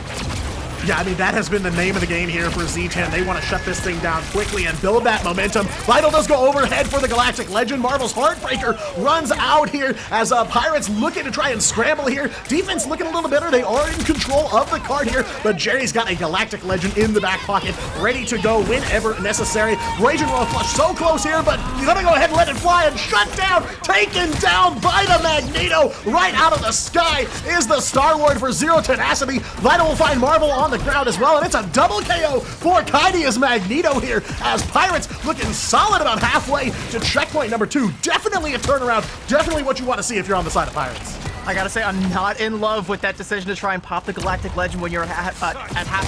Yeah, I mean, that has been the name of the game here for Z10. They want to shut this thing down quickly and build that momentum. Vital does go overhead for the Galactic Legend. Marvel's Heartbreaker runs out here as Pirates looking to try and scramble here. Defense looking a little better. They are in control of the card here, but Jerry's got a Galactic Legend in the back pocket, ready to go whenever necessary. Raging Royal Flush so close here, but he's gonna go ahead and let it fly and shut down, taken down by the Magneto. Right out of the sky is the Star Lord for Zero Tenacity. Vital will find Marvel on the ground as well, and it's a double KO for Kaidia's Magneto here, as Pirates looking solid about halfway to checkpoint number 2. Definitely a turnaround, definitely what you want to see if you're on the side of Pirates. I gotta say, I'm not in love with that decision to try and pop the Galactic Legend when you're at half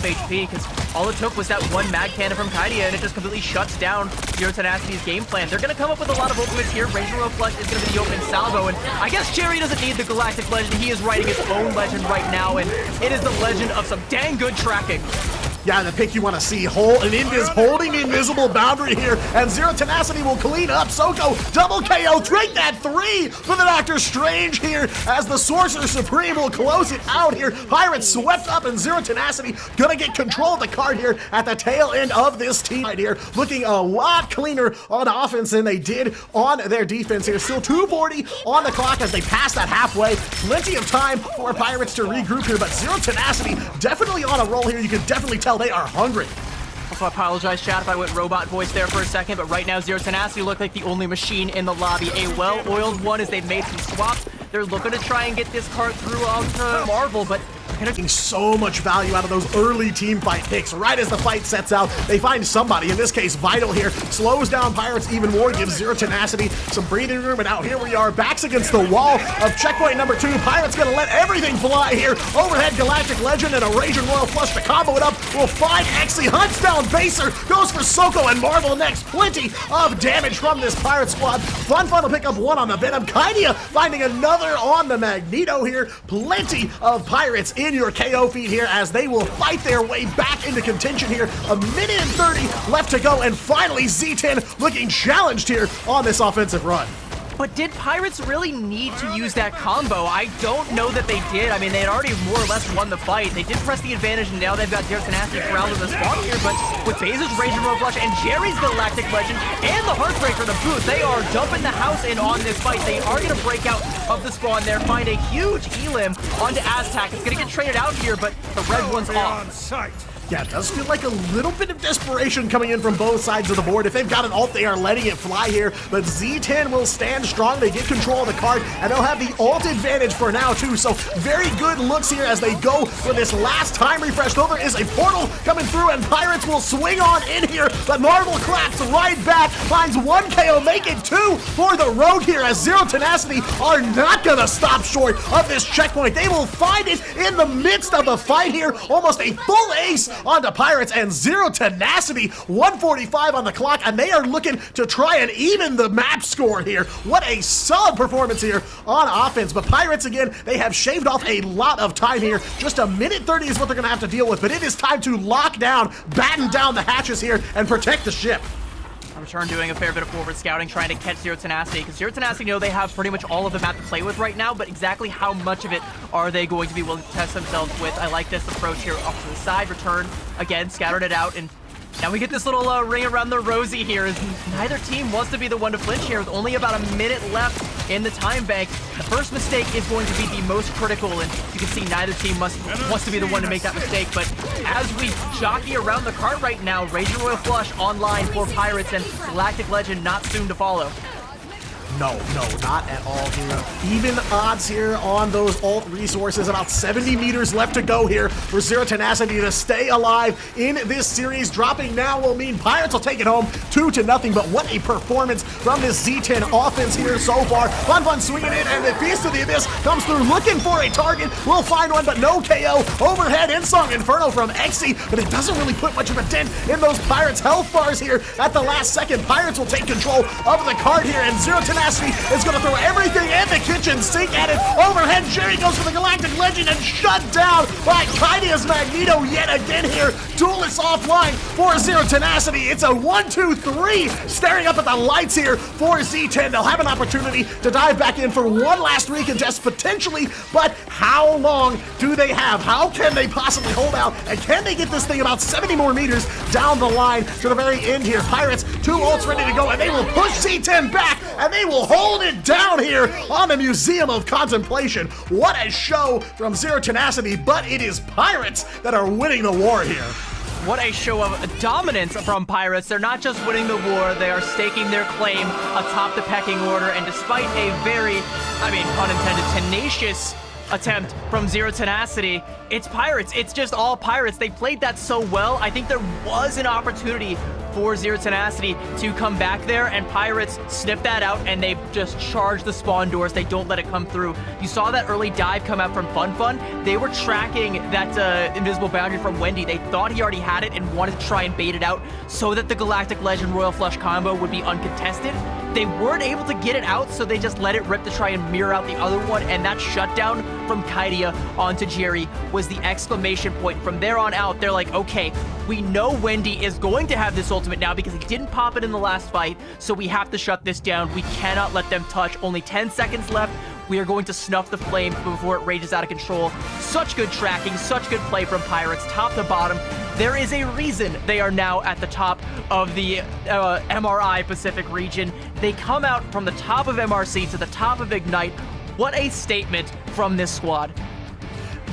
HP, because all it took was that one Mag Cannon from Kaidia, and it just completely shuts down Zero Tenacity's game plan. They're gonna come up with a lot of ultimates here. Raging Royal Flush is gonna be the opening salvo, and I guess Jerry doesn't need the Galactic Legend. He is writing his own legend right now, and it is the legend of some dang good tracking. Yeah, the pick you want to see, holding the invisible boundary here, and Zero Tenacity will clean up. Soko, double KO, drink that 3 for the Doctor Strange here, as the Sorcerer Supreme will close it out here. Pirates swept up, and Zero Tenacity gonna get control of the card here at the tail end of this team right here, looking a lot cleaner on offense than they did on their defense here. Still 2:40 on the clock as they pass that halfway. Plenty of time for Pirates to regroup here, but Zero Tenacity definitely on a roll here. You can definitely tell they are hungry. Also, I apologize, chat, if I went robot voice there for a second, but right now Zero Tenacity look like the only machine in the lobby. A well-oiled one as they've made some swaps. They're looking to try and get this card through onto Marvel, but getting so much value out of those early team fight picks. Right as the fight sets out, they find somebody, in this case Vital here, slows down Pirates even more, gives Zero Tenacity some breathing room, and now here we are, backs against the wall of checkpoint number 2. Pirates gonna let everything fly here. Overhead Galactic Legend and a Raging Royal Flush to combo it up. Will find Exy, hunts down Baser, goes for Soko and Marvel next. Plenty of damage from this Pirate squad. Fun will pick up 1 on the Venom. Kaidia finding another on the Magneto here. Plenty of Pirates in your KO feed here as they will fight their way back into contention here. A minute and 30 left to go, and finally Z10 looking challenged here on this offensive run. But did Pirates really need to use that combo? I don't know that they did. I mean, they had already more or less won the fight. They did press the advantage, and now they've got Zero Tenacity corralled in the spawn here, but with Baser's Raging Royal Flush and Jerry's Galactic Legend and the Heartbreaker to boot, they are dumping the house in on this fight. They are going to break out of the spawn there, find a huge elim onto Aztac. It's going to get traded out here, but the red one's off. Yeah, it does feel like a little bit of desperation coming in from both sides of the board. If they've got an ult, they are letting it fly here, but Z10 will stand strong. They get control of the card, and they'll have the ult advantage for now, too. So very good looks here as they go for this last time refresh. Though there is a portal coming through, and Pirates will swing on in here, but Marvel claps right back, finds 1 KO, make it 2 for the road here, as Zero Tenacity are not gonna stop short of this checkpoint. They will find it in the midst of the fight here, almost a full ace onto Pirates, and Zero Tenacity, 1:45 on the clock, and they are looking to try and even the map score here. What a solid performance here on offense, but Pirates, again, they have shaved off a lot of time here. Just a minute 30 is what they're going to have to deal with, but it is time to lock down, batten down the hatches here, and protect the ship. Return doing a fair bit of forward scouting, trying to catch Zero Tenacity, because Zero Tenacity know they have pretty much all of the map to play with right now, but exactly how much of it are they going to be willing to test themselves with? I like this approach here off to the side. Return, again, scattered it out, and now we get this little ring around the rosy here, as neither team wants to be the one to flinch here, with only about a minute left in the time bank. The first mistake is going to be the most critical, and you can see neither team wants to be the one to make that mistake. But as we jockey around the cart right now, Raging Royal Flush online for Pirates and Galactic Legend not soon to follow. No, not at all here. Even odds here on those alt resources. About 70 meters left to go here for Zero Tenacity to stay alive in this series. Dropping now will mean Pirates will take it home 2-0. But what a performance from this Z10 offense here so far. Fun swinging it, and the Beast of the Abyss comes through looking for a target. Will find one, but no KO. Overhead Insong Inferno from Exy, but it doesn't really put much of a dent in those Pirates' health bars here at the last second. Pirates will take control of the card here, and Zero Tenacity is going to throw everything in the kitchen sink at it. Overhead, Jerry goes for the Galactic Legend and shut down by Kaidia's Magneto yet again here. Duelist offline for Zero Tenacity. It's a 1-2-3 staring up at the lights here for Z10. They'll have an opportunity to dive back in for one last recontest potentially, but how long do they have? How can they possibly hold out? And can they get this thing about 70 more meters down the line to the very end here? Pirates, 2 ults ready to go, and they will push Z10 back, and they will hold it down here on the Museum of Contemplation. What a show from Zero Tenacity, but it is Pirates that are winning the war here. What a show of dominance from Pirates. They're not just winning the war, they are staking their claim atop the pecking order, and despite a very, pun intended, tenacious attempt from Zero Tenacity, it's Pirates. It's just all Pirates. They played that so well. I think there was an opportunity for Zero Tenacity to come back there, and Pirates snip that out, and they just charge the spawn doors. They don't let it come through. You saw that early dive come out from Fun. They were tracking that invisible boundary from Wendy. They thought he already had it and wanted to try and bait it out so that the Galactic Legend Royal Flush combo would be uncontested. They weren't able to get it out, so they just let it rip to try and mirror out the other one, and that shutdown from Kaidia onto Jerry was the exclamation point. From there on out, they're like, okay, we know Wendy is going to have this ultimate now because he didn't pop it in the last fight, so we have to shut this down. We cannot let them touch. Only 10 seconds left. We are going to snuff the flame before it rages out of control. Such good tracking, such good play from Pirates, top to bottom. There is a reason they are now at the top of the MRI Pacific region. They come out from the top of MRC to the top of Ignite. What a statement from this squad.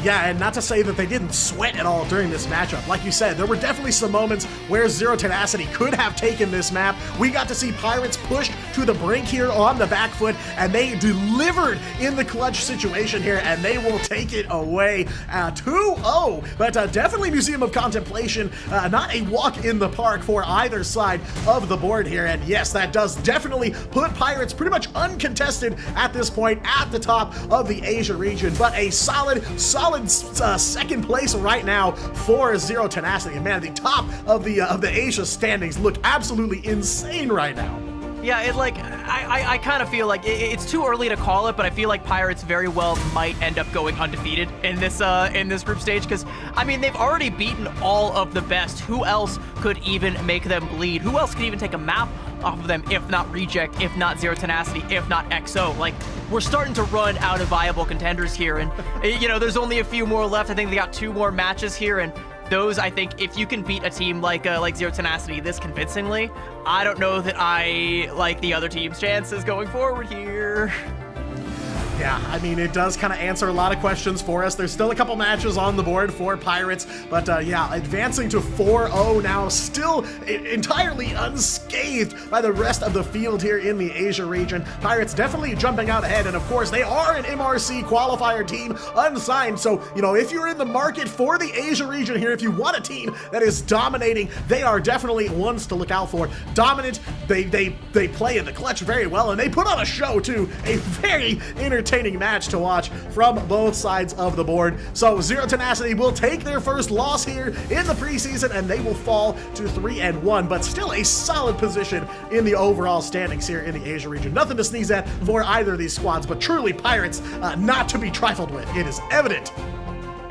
Yeah, and not to say that they didn't sweat at all during this matchup. Like you said, there were definitely some moments where Zero Tenacity could have taken this map. We got to see Pirates pushed to the brink here on the back foot, and they delivered in the clutch situation here, and they will take it away 2-0. But definitely Museum of Contemplation, not a walk in the park for either side of the board here. And yes, that does definitely put Pirates pretty much uncontested at this point at the top of the Asia region, but a solid second place right now for Zero Tenacity. And man, the top of the Asia standings look absolutely insane right now. Yeah, I kind of feel like it's too early to call it, but I feel like Pirates very well might end up going undefeated in this group stage, because they've already beaten all of the best. Who else could even make them bleed? Who else could even take a map off of them, if not Reject, if not Zero Tenacity, if not XO? Like, we're starting to run out of viable contenders here, and there's only a few more left. I think they got 2 more matches here, and those, I think, if you can beat a team like Zero Tenacity this convincingly, I don't know that I like the other team's chances going forward here. Yeah, it does kind of answer a lot of questions for us. There's still a couple matches on the board for Pirates, but yeah, advancing to 4-0 now, still entirely unscathed by the rest of the field here in the Asia region. Pirates definitely jumping out ahead, and of course, they are an MRC qualifier team, unsigned, so, if you're in the market for the Asia region here, if you want a team that is dominating, they are definitely ones to look out for. Dominant, they play in the clutch very well, and they put on a show, too. A very entertaining match to watch from both sides of the board. So Zero Tenacity will take their first loss here in the preseason, and they will fall to 3-1, but still a solid position in the overall standings here in the Asia region. Nothing to sneeze at for either of these squads, but truly Pirates not to be trifled with. It is evident.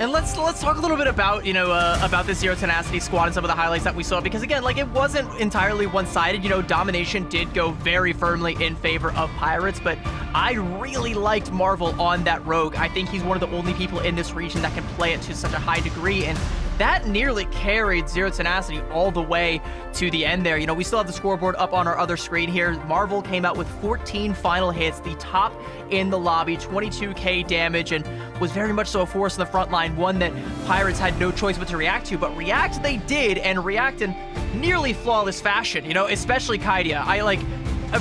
And let's talk a little bit about, about this Zero Tenacity squad and some of the highlights that we saw, because again, it wasn't entirely one-sided. Domination did go very firmly in favor of Pirates, but I really liked Marvel on that Rogue. I think he's one of the only people in this region that can play it to such a high degree, and that nearly carried Zero Tenacity all the way to the end there. You know, we still have the scoreboard up on our other screen here. Marvel came out with 14 final hits, the top in the lobby, 22k damage, and was very much so a force in the front line, one that Pirates had no choice but to react to. But react they did, and react in nearly flawless fashion, you know, especially Kaidia.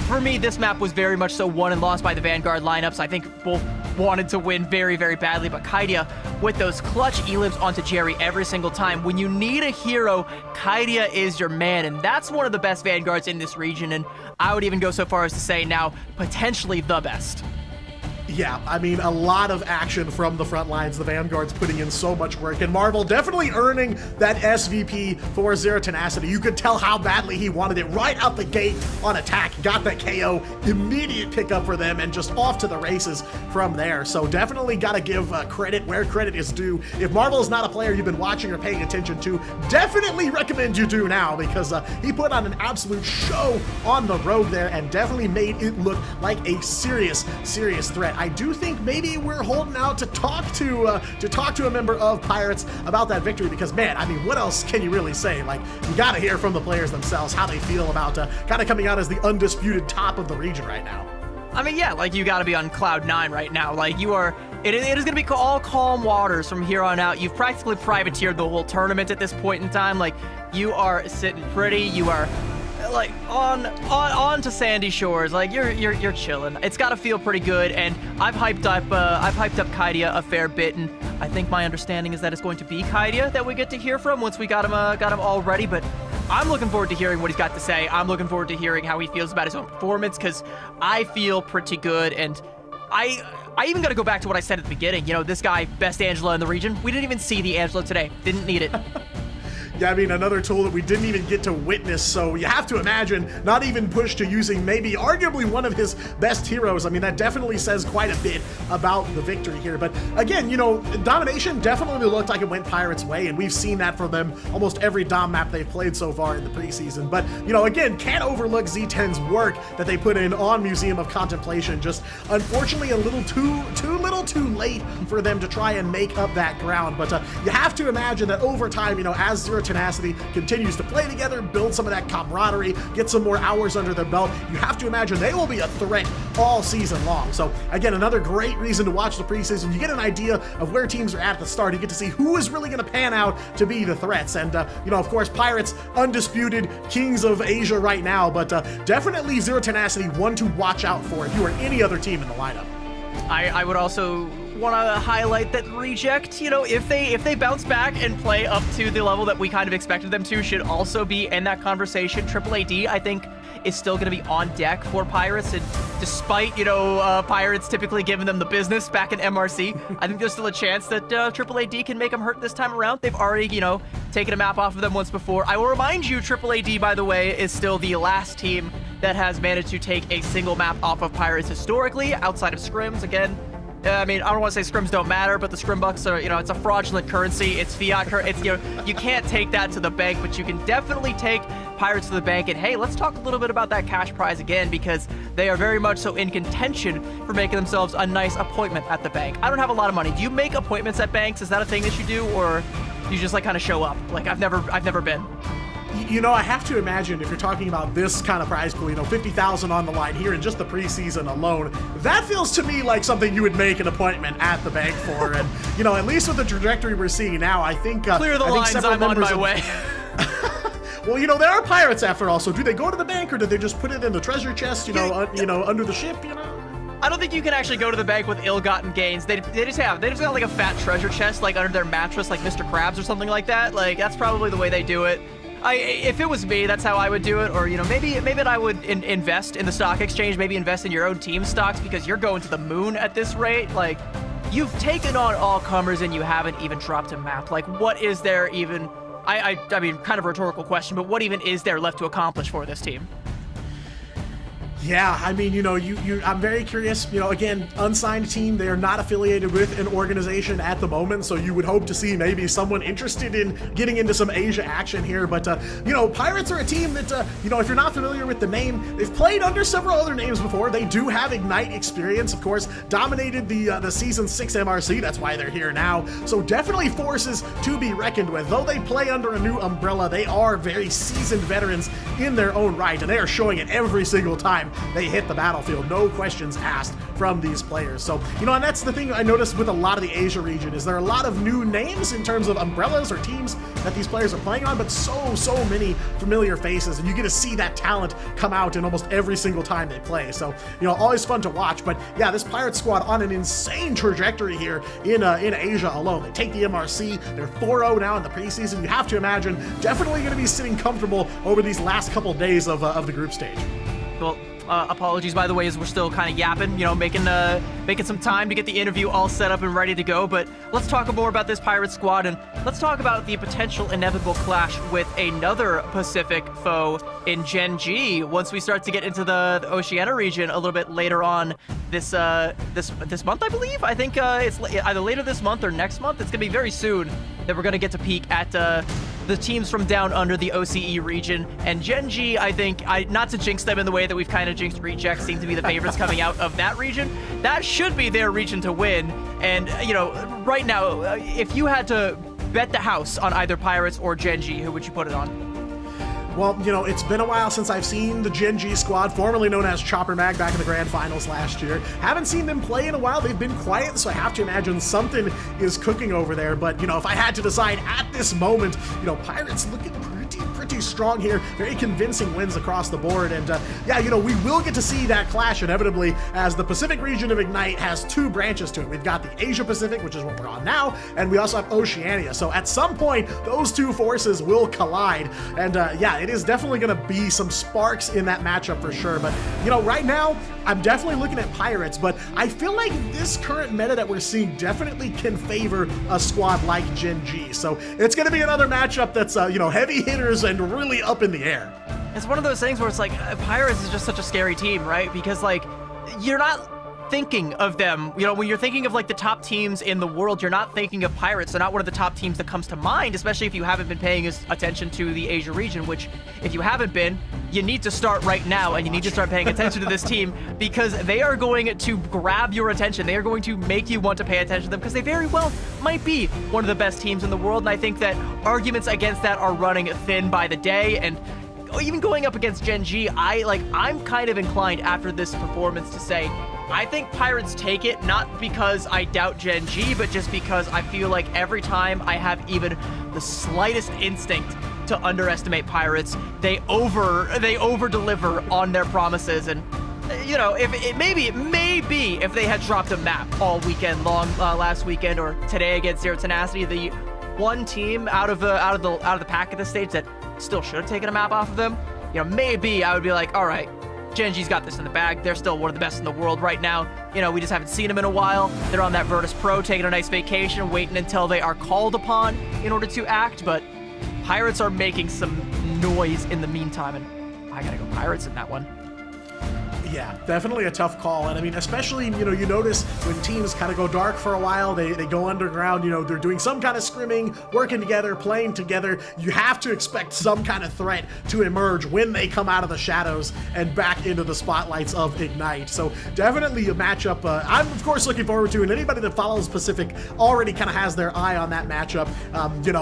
For me, this map was very much so won and lost by the Vanguard lineups. I think both wanted to win very, very badly, but Kaidia with those clutch elims onto Jerry every single time. When you need a hero, Kaidia is your man, and that's one of the best Vanguards in this region, and I would even go so far as to say now, potentially the best. Yeah, I mean, a lot of action from the front lines. The Vanguard's putting in so much work, and Marvel definitely earning that SVP for Zero Tenacity. You could tell how badly he wanted it right out the gate on attack. Got that KO, immediate pickup for them, and just off to the races from there. So definitely got to give credit where credit is due. If Marvel is not a player you've been watching or paying attention to, definitely recommend you do now, because he put on an absolute show on the road there and definitely made it look like a serious threat. I do think maybe we're holding out to talk to a member of Pirates about that victory, because man, I mean, what else can you really say? Like, you got to hear from the players themselves how they feel about kind of coming out as the undisputed top of the region right now. I mean, yeah, like, you got to be on cloud 9 right now. Like, you are, it is going to be all calm waters from here on out. You've practically privateered the whole tournament at this point in time. Like, you are sitting pretty. You are like on to sandy shores. Like, you're chilling. It's got to feel pretty good, and I've hyped up Kaidia a fair bit, and I think my understanding is that it's going to be Kaidia that we get to hear from once we got him all ready. But I'm looking forward to hearing what he's got to say. I'm looking forward to hearing how he feels about his own performance, because I feel pretty good, and I even got to go back to what I said at the beginning. You know, this guy, best Angela in the region. We didn't even see the Angela today. Didn't need it. Yeah, I mean, another tool that we didn't even get to witness, so you have to imagine not even pushed to using maybe arguably one of his best heroes. I mean, that definitely says quite a bit about the victory here. But again, you know, domination definitely looked like it went Pirates' way, and we've seen that from them almost every Dom map they've played so far in the preseason. But, you know, again, can't overlook Z10's work that they put in on Museum of Contemplation. Just unfortunately a little too late for them to try and make up that ground. But you have to imagine that over time, you know, as Zero Tenacity continues to play together, build some of that camaraderie, get some more hours under their belt, you have to imagine they will be a threat all season long. So again, another great reason to watch the preseason. You get an idea of where teams are at the start. You get to see who is really going to pan out to be the threats. And you know, of course, Pirates undisputed kings of Asia right now, but definitely Zero Tenacity one to watch out for if you are any other team in the lineup. I would also want to highlight that Reject, you know, if they bounce back and play up to the level that we kind of expected them to, should also be in that conversation. AAAD, I think, is still going to be on deck for Pirates, and despite, you know, Pirates typically giving them the business back in MRC, I think there's still a chance that AAAD can make them hurt this time around. They've already, you know, taken a map off of them once before. I will remind you, AAAD, by the way, is still the last team that has managed to take a single map off of Pirates historically, outside of scrims. Again, I mean, I don't want to say scrims don't matter, but the scrim bucks are, you know, it's a fraudulent currency. It's fiat it's, you know, you can't take that to the bank, but you can definitely take Pirates to the bank. And hey, let's talk a little bit about that cash prize again, because they are very much so in contention for making themselves a nice appointment at the bank. I don't have a lot of money. Do you make appointments at banks? Is that a thing that you do, or you just like kind of show up? Like, I've never been. You know, I have to imagine if you're talking about this kind of prize pool, you know, 50,000 on the line here in just the preseason alone, that feels to me like something you would make an appointment at the bank for. And, you know, at least with the trajectory we're seeing now, I think clear the lines, I'm on my way. Well, you know, there are Pirates after all, so do they go to the bank, or do they just put it in the treasure chest, you know, under the ship, you know? I don't think you can actually go to the bank with ill-gotten gains. They just got like a fat treasure chest, like under their mattress, like Mr. Krabs or something like that. Like, that's probably the way they do it. If it was me, that's how I would do it. Or, you know, maybe I would invest in the stock exchange, maybe invest in your own team stocks, because you're going to the moon at this rate. Like, you've taken on all comers and you haven't even dropped a map. Like, what is there even? I mean, kind of a rhetorical question, but what even is there left to accomplish for this team? Yeah, I mean, I'm very curious. Again, unsigned team. They are not affiliated with an organization at the moment, so you would hope to see maybe someone interested in getting into some Asia action here. But, Pirates are a team that, if you're not familiar with the name, they've played under several other names before. They do have Ignite experience, of course, dominated the Season 6 MRC. That's why they're here now. So definitely forces to be reckoned with. Though they play under a new umbrella, they are very seasoned veterans in their own right, and they are showing it every single time they hit the battlefield. No questions asked from these players. So, and that's the thing I noticed with a lot of the Asia region is there are a lot of new names in terms of umbrellas or teams that these players are playing on, but so many familiar faces, and you get to see that talent come out in almost every single time they play. So, always fun to watch. But yeah, this Pirates squad on an insane trajectory here in Asia alone. They take the MRC, they're 4-0 now in the preseason. You have to imagine definitely going to be sitting comfortable over these last couple days of the group stage. Well, apologies, by the way, as we're still kind of yapping, making some time to get the interview all set up and ready to go. But let's talk more about this Pirate squad, and let's talk about the potential inevitable clash with another Pacific foe in Gen G once we start to get into the Oceania region a little bit later on this month, I believe. I think it's either later this month or next month. It's going to be very soon that we're going to get to peek at the teams from down under the OCE region. And Gen G, I think, not to jinx them in the way that we've kind of jinxed Rejects, seem to be the favorites coming out of that region. That should be their region to win. And, right now, if you had to bet the house on either Pirates or Gen G, who would you put it on? Well, it's been a while since I've seen the Gen G squad, formerly known as Chopper Mag, back in the Grand Finals last year. Haven't seen them play in a while. They've been quiet, so I have to imagine something is cooking over there. But, if I had to decide at this moment, Pirates looking pretty strong here. Very convincing wins across the board. And, we will get to see that clash inevitably as the Pacific region of Ignite has two branches to it. We've got the Asia Pacific, which is what we're on now, and we also have Oceania. So at some point, those two forces will collide. And, it is definitely going to be some sparks in that matchup for sure. But, right now, I'm definitely looking at Pirates, but I feel like this current meta that we're seeing definitely can favor a squad like Gen G. So it's going to be another matchup that's, heavy hitters and really up in the air. It's one of those things where it's like, Pirates is just such a scary team, right? Because, you're not thinking of them, when you're thinking of the top teams in the world, you're not thinking of Pirates. They're not one of the top teams that comes to mind, especially if you haven't been paying attention to the Asia region, which if you haven't been, you need to start right now, and you need to start paying attention to this team because they are going to grab your attention. They are going to make you want to pay attention to them because they very well might be one of the best teams in the world. And I think that arguments against that are running thin by the day. And even going up against Gen G, I'm kind of inclined after this performance to say, I think Pirates take it, not because I doubt Gen G, but just because I feel like every time I have even the slightest instinct to underestimate Pirates, they over-deliver on their promises. And, maybe if they had dropped a map all weekend long last weekend or today against Zero Tenacity, the one team out of the pack at this stage that still should have taken a map off of them, maybe I would be like, all right, Gen G's got this in the bag. They're still one of the best in the world right now. We just haven't seen them in a while. They're on that Virtus Pro, taking a nice vacation, waiting until they are called upon in order to act. But Pirates are making some noise in the meantime, and I gotta go Pirates in that one. Yeah, definitely a tough call. And I mean, especially, you notice when teams kind of go dark for a while, they go underground, they're doing some kind of scrimming, working together, playing together. You have to expect some kind of threat to emerge when they come out of the shadows and back into the spotlights of Ignite. So definitely a matchup I'm, of course, looking forward to. And anybody that follows Pacific already kind of has their eye on that matchup.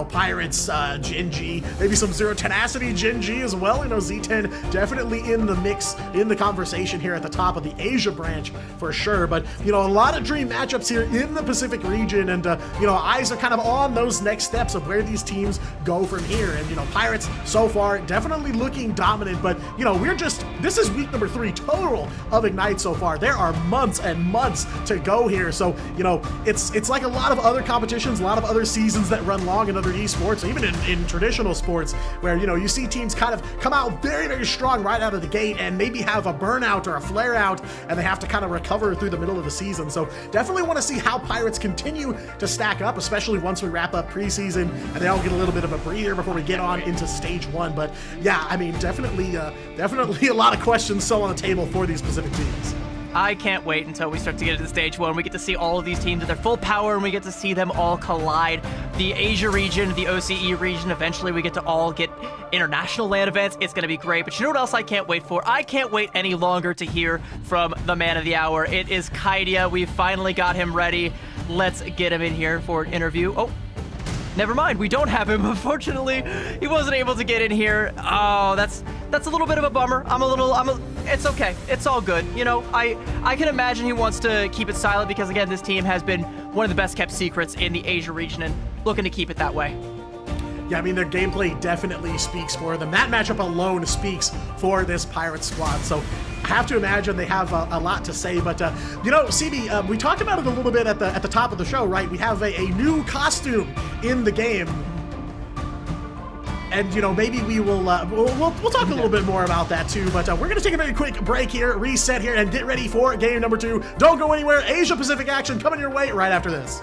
Pirates, Gen G, maybe some Zero Tenacity Gen G as well. Z10 definitely in the mix, in the conversation here at the top of the Asia branch for sure. But a lot of dream matchups here in the Pacific region, and eyes are kind of on those next steps of where these teams go from here. And Pirates so far definitely looking dominant, but this is week number 3 total of Ignite so far. There are months and months to go here, so it's like a lot of other competitions, a lot of other seasons that run long in other esports, even in traditional sports, where you see teams kind of come out very, very strong right out of the gate and maybe have a burnout or or a flare out, and they have to kind of recover through the middle of the season. So definitely want to see how Pirates continue to stack up, especially once we wrap up preseason and they all get a little bit of a breather before we get on into stage 1. But yeah, I mean, definitely a lot of questions still on the table for these specific teams. I can't wait until we start to get into stage 1. We get to see all of these teams at their full power, and we get to see them all collide. The Asia region, the OCE region, eventually we get to all get international LAN events. It's going to be great. But you know what else I can't wait for? I can't wait any longer to hear from the man of the hour. It is Kaidia. We finally got him ready. Let's get him in here for an interview. Oh, never mind. We don't have him. Unfortunately, he wasn't able to get in here. Oh, that's a little bit of a bummer. It's okay. It's all good. You know, I can imagine he wants to keep it silent because, again, this team has been one of the best kept secrets in the Asia region and looking to keep it that way. Yeah, I mean, their gameplay definitely speaks for them. That matchup alone speaks for this Pirates squad. So I have to imagine they have a lot to say. But, you know, CB, we talked about it a little bit at the top of the show, right? We have a new costume in the game. And, you know, maybe we will, we'll talk a little bit more about that too, but we're going to take a very quick break here, reset here, and get ready for game number 2. Don't go anywhere. Asia Pacific action coming your way right after this.